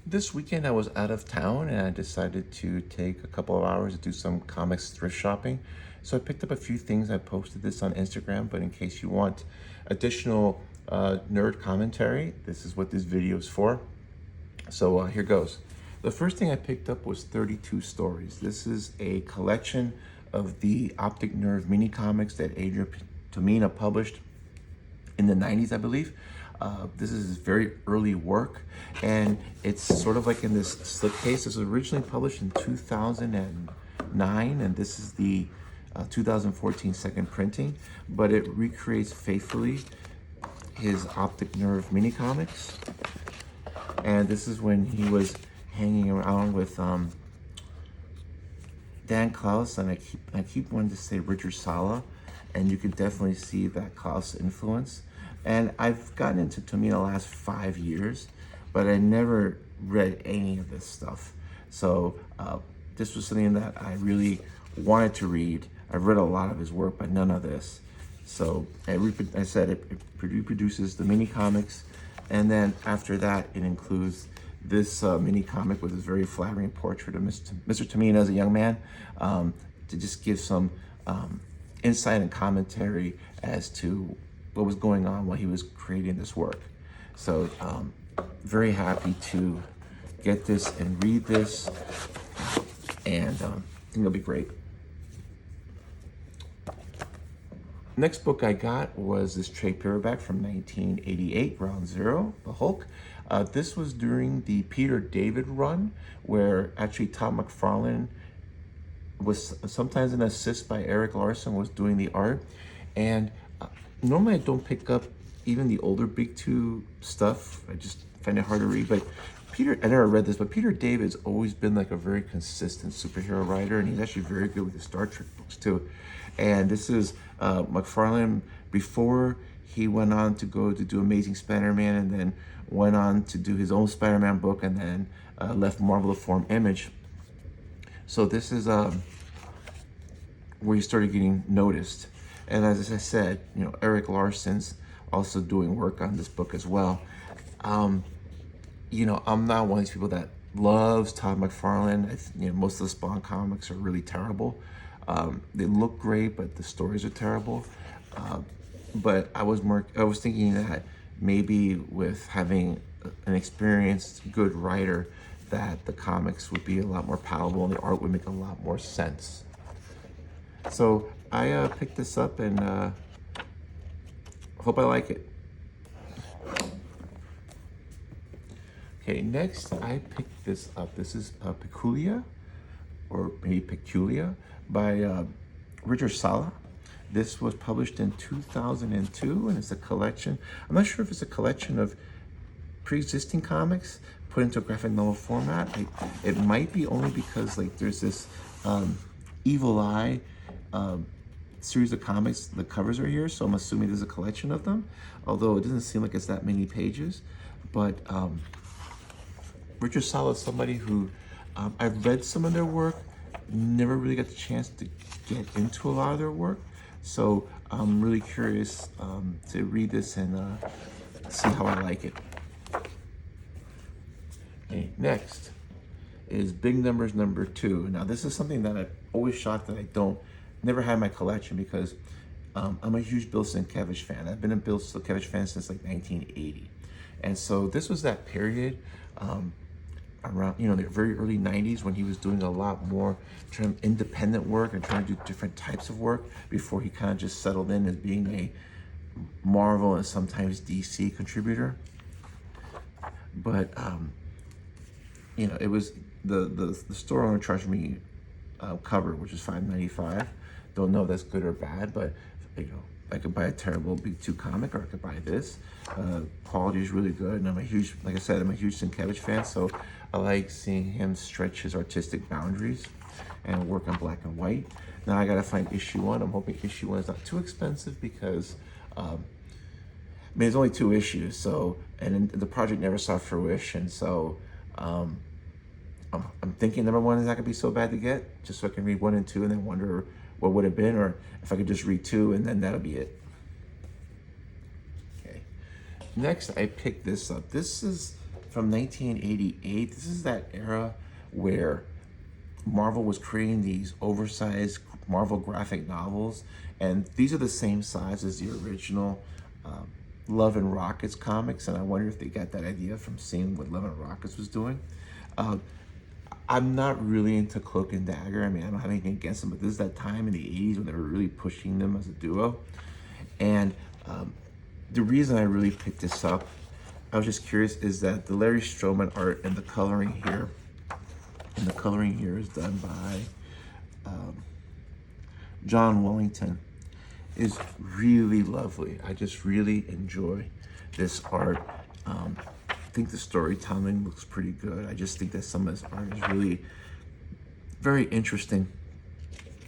This weekend I was out of town and I decided to take a couple of hours to do some comics thrift shopping. So I picked up a few things. I posted this on Instagram, but in case you want additional nerd commentary, this is what this video is for. So here goes. The first thing I picked up was 32 Stories. This is a collection of the Optic Nerve mini comics that Adrian Tomina published in the 90s, I believe. This is his very early work, and it's sort of like in this slipcase. This was originally published in 2009, and this is the 2014 second printing, but it recreates faithfully his Optic Nerve mini comics. And this is when he was hanging around with Dan Klaus, and I keep wanting to say Richard Sala, and you can definitely see that Klaus influence. And I've gotten into Tomina the last 5 years, but I never read any of this stuff. So this was something that I really wanted to read. I've read a lot of his work, but none of this. So I said it reproduces the mini comics, and then after that, it includes this mini comic with this very flattering portrait of Mr. Tomina as a young man, to just give some insight and commentary as to what was going on while he was creating this work. So very happy to get this and read this, and I think it'll be great. Next book I got was this trade paperback from 1988, Ground Zero, The Hulk. This was during the Peter David run, where actually Todd McFarlane was sometimes an assist by Eric Larson, was doing the art. And normally I don't pick up even the older Big Two stuff. I just find it hard to read. But I never read this, but Peter David's always been like a very consistent superhero writer, and he's actually very good with the Star Trek books too. And this is McFarlane before he went on to go to do Amazing Spider-Man, and then went on to do his own Spider-Man book, and then left Marvel to form Image. So this is where he started getting noticed. And as I said, Eric Larson's also doing work on this book as well. I'm not one of these people that loves Todd McFarlane. Most of the Spawn comics are really terrible. They look great, but the stories are terrible. But I was thinking that maybe with having an experienced, good writer, that the comics would be a lot more palatable and the art would make a lot more sense. So I picked this up, and hope I like it. Okay, next I picked this up. This is Peculia, or maybe Peculia, by Richard Sala. This was published in 2002, and it's a collection. I'm not sure if it's a collection of pre-existing comics put into a graphic novel format. It might be, only because there's this Evil Eye series of comics. The covers are here, so I'm assuming there's a collection of them, although it doesn't seem like it's that many pages. But Richard Sala is somebody who I've read some of their work, never really got the chance to get into a lot of their work. So I'm really curious to read this and see how I like it. Okay, next is Big Numbers #2. Now this is something that I'm always shocked that I never had in my collection, because I'm a huge Bill Sienkiewicz fan. I've been a Bill Sienkiewicz fan since 1980. And so this was that period around, the very early 90s, when he was doing a lot more independent work and trying to do different types of work before he kind of just settled in as being a Marvel and sometimes DC contributor. But it was the store owner charged me cover, which is $5.95. Don't know if that's good or bad, but I could buy a terrible Big Two comic, or I could buy this. Quality is really good, and like I said, I'm a huge Sienkiewicz fan, so I like seeing him stretch his artistic boundaries and work on black and white. Now I gotta find issue 1. I'm hoping issue 1 is not too expensive, because there's only 2 issues, and the project never saw fruition, so I'm thinking number 1 is not gonna be so bad to get, just so I can read 1 and 2 and then wonder what would have been, or if I could just read 2 and then that'll be it. Okay. Next, I picked this up. This is from 1988. This is that era where Marvel was creating these oversized Marvel graphic novels, and these are the same size as the original Love and Rockets comics, and I wonder if they got that idea from seeing what Love and Rockets was doing. Uh, I'm not really into Cloak and Dagger. I mean, I don't have anything against them, but this is that time in the 80s when they were really pushing them as a duo. And the reason I really picked this up, I was just curious, is that the Larry Stroman art and the coloring here, is done by John Wellington, is really lovely. I just really enjoy this art. I think the storytelling looks pretty good. I just think that some of this art is really very interesting,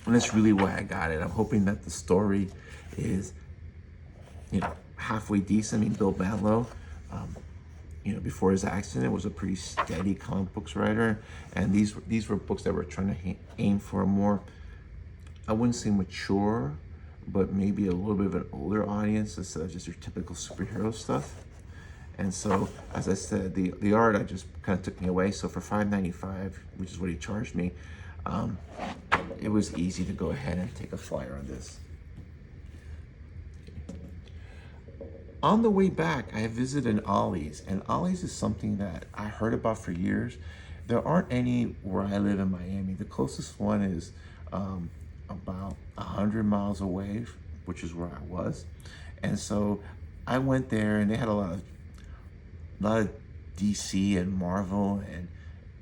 and that's really why I got it. I'm hoping that the story is, halfway decent. I mean, Bill Mantlo, before his accident, was a pretty steady comic books writer, and these were books that were trying to aim for a more, I wouldn't say mature, but maybe a little bit of an older audience instead of just your typical superhero stuff. And so, as I said, the art just kind of took me away. So for $5.95, which is what he charged me, it was easy to go ahead and take a flyer on this. On the way back, I visited Ollie's, and Ollie's is something that I heard about for years. There aren't any where I live in Miami. The closest one is about 100 miles away, which is where I was. And so I went there, and they had a lot of DC and Marvel and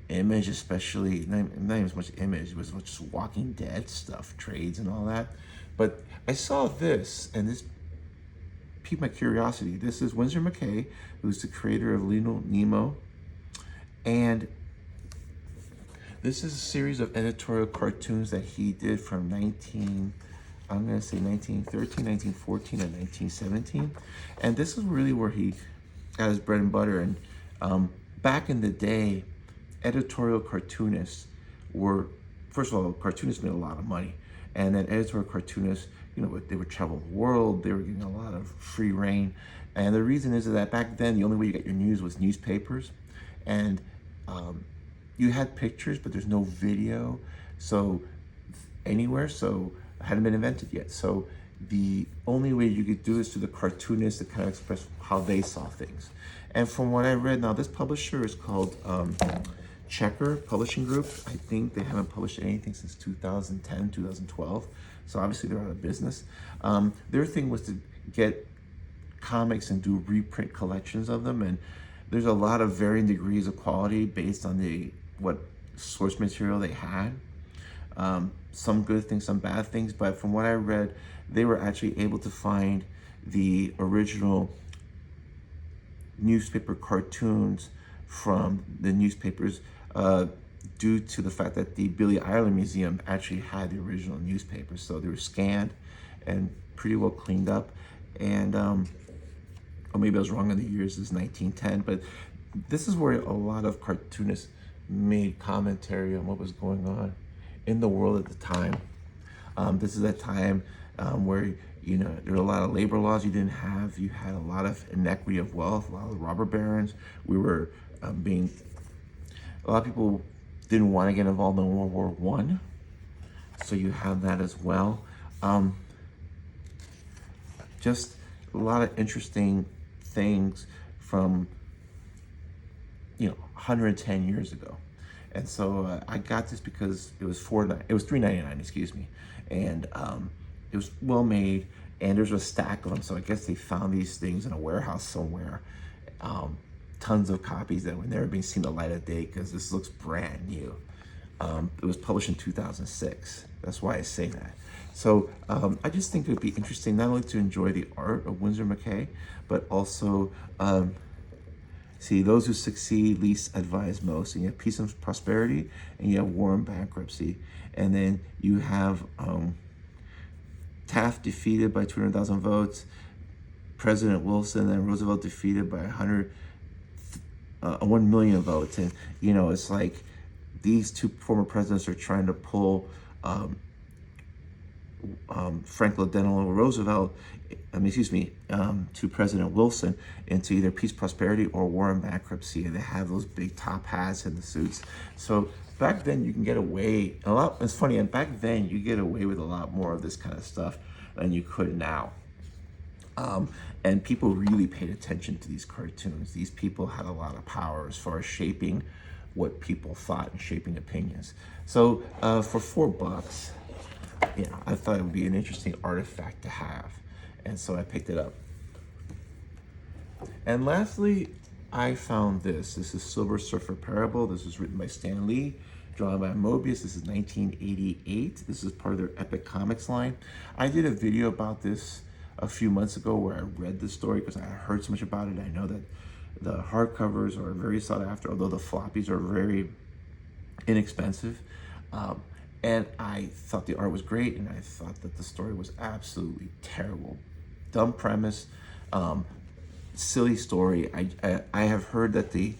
Image, especially, not even as much Image, it was just Walking Dead stuff, trades and all that. But I saw this, and this piqued my curiosity. This is Winsor McCay, who's the creator of Little Nemo, and this is a series of editorial cartoons that he did from 1913, 1914, and 1917. And this is really where he got his bread and butter. And back in the day, editorial cartoonists were, first of all, cartoonists made a lot of money. And then editorial cartoonists, they would travel the world, they were getting a lot of free reign. And the reason is that back then, the only way you got your news was newspapers. And you had pictures, but there's no video anywhere, so it hadn't been invented yet. So the only way you could do is through the cartoonists to kind of express how they saw things. And from what I read, now this publisher is called Checker Publishing Group. I think they haven't published anything since 2010, 2012. So obviously they're out of business. Their thing was to get comics and do reprint collections of them. And there's a lot of varying degrees of quality based on what source material they had. Some good things, some bad things. But from what I read, they were actually able to find the original newspaper cartoons from the newspapers due to the fact that the Billy Ireland Museum actually had the original newspapers. So they were scanned and pretty well cleaned up. And or maybe I was wrong on the years, it's 1910, but this is where a lot of cartoonists made commentary on what was going on in the world at the time. This is a time where there were a lot of labor laws you didn't have. You had a lot of inequity of wealth, a lot of robber barons. We were a lot of people didn't want to get involved in World War I. So you have that as well. Just a lot of interesting things from 110 years ago. And so I got this because it was $3.99, excuse me, and it was well made, and there's a stack of them. So I guess they found these things in a warehouse somewhere, tons of copies that would never been seen the light of day because this looks brand new. It was published in 2006. That's why I say that. So I just think it would be interesting not only to enjoy the art of Winsor McCay, but also see those who succeed least advise most. And you have peace and prosperity, and you have war and bankruptcy. And then you have Taft defeated by 200,000 votes, President Wilson and Roosevelt defeated by 1 million votes. And it's like these two former presidents are trying to pull Franklin Delano Roosevelt, to President Wilson, into either peace, prosperity, or war and bankruptcy. And they have those big top hats and the suits. So back then you can get away a lot. It's funny, and back then you get away with a lot more of this kind of stuff than you could now. And people really paid attention to these cartoons. These people had a lot of power as far as shaping what people thought and shaping opinions. So for $4, I thought it would be an interesting artifact to have. And so I picked it up. And lastly, I found this. This is Silver Surfer Parable. This was written by Stan Lee, drawn by Mobius. This is 1988. This is part of their Epic Comics line. I did a video about this a few months ago where I read the story because I heard so much about it. I know that the hardcovers are very sought after, although the floppies are very inexpensive. And I thought the art was great, and I thought that the story was absolutely terrible. Dumb premise, silly story. I have heard that the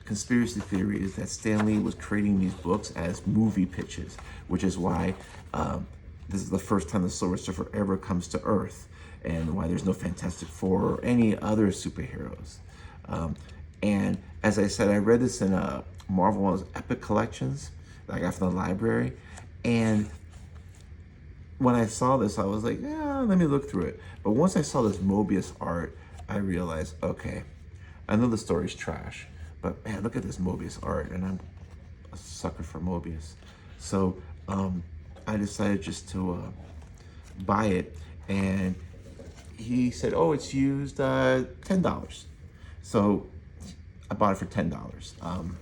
conspiracy theory is that Stan Lee was creating these books as movie pitches, which is why this is the first time the Silver Surfer ever comes to Earth, and why there's no Fantastic Four or any other superheroes. And as I said, I read this in Marvel One's Epic Collections that I got from the library. And when I saw this, I was like, yeah, let me look through it. But once I saw this Mobius art, I realized, okay, I know the story's trash, but man, look at this Mobius art, and I'm a sucker for Mobius. So I decided just to buy it, and he said, oh, it's used $10. So I bought it for $10.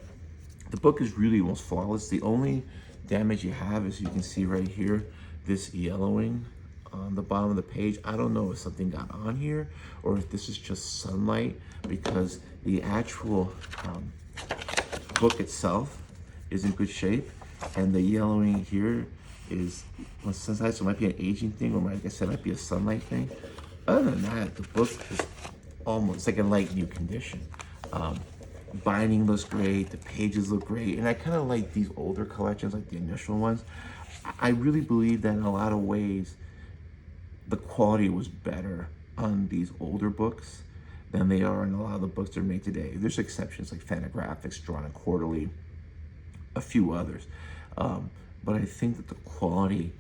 The book is really almost flawless. The only damage you have is, you can see right here, this yellowing on the bottom of the page. I don't know if something got on here or if this is just sunlight, because the actual book itself is in good shape, and the yellowing here is on some side, so it might be an aging thing, or like I said, it might be a sunlight thing. Other than that, the book is almost like a light new condition. Binding looks great, the pages look great, and I kind of like these older collections, like the initial ones. I really believe that in a lot of ways, the quality was better on these older books than they are in a lot of the books that are made today. There's exceptions like Fantagraphics, Drawn and Quarterly, a few others. But I think that the quality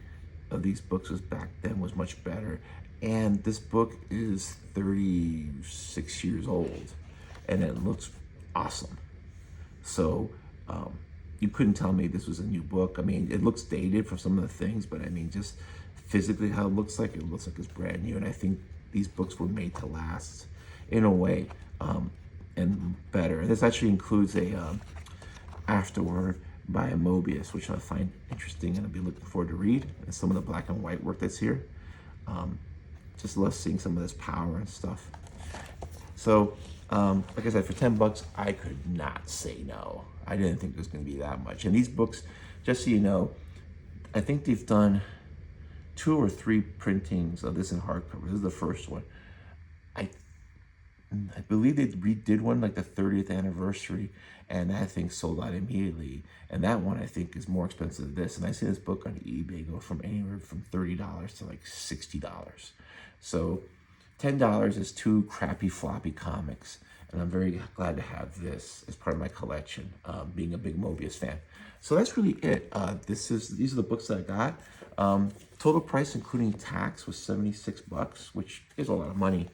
of these books back then was much better. And this book is 36 years old, and it looks awesome. So you couldn't tell me this was a new book. I mean, it looks dated for some of the things, but I mean, just physically how it looks like it's brand new. And I think these books were made to last in a way, and better. And this actually includes a afterword by Mobius, which I find interesting and I'll be looking forward to read. And some of the black and white work that's here. Just love seeing some of this power and stuff. So, like I said, for $10, I could not say no. I didn't think it was going to be that much. And these books, just so you know, I think they've done 2 or 3 printings of this in hardcover. This is the first one. I believe they redid one like the 30th anniversary, and that thing sold out immediately. And that one I think is more expensive than this. And I see this book on eBay go from anywhere from $30 to like $60. So $10 is 2 crappy floppy comics, and I'm very glad to have this as part of my collection, being a big Mobius fan. So that's really it. These are the books that I got. Total price including tax was $76, which is a lot of money,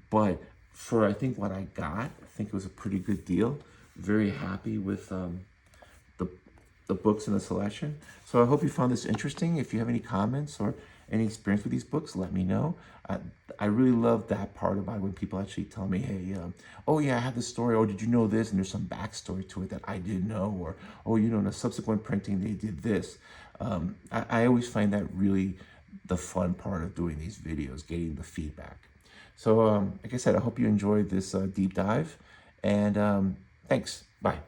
but for I think what I got, I think it was a pretty good deal. Very happy with the books in the selection. So I hope you found this interesting. If you have any comments or any experience with these books, let me know. I really love that part about it, when people actually tell me, hey, oh yeah, I have this story, or did you know this? And there's some backstory to it that I didn't know, or, oh, you know, in a subsequent printing, they did this. I always find that really the fun part of doing these videos, getting the feedback. So, like I said, I hope you enjoyed this deep dive, and thanks. Bye.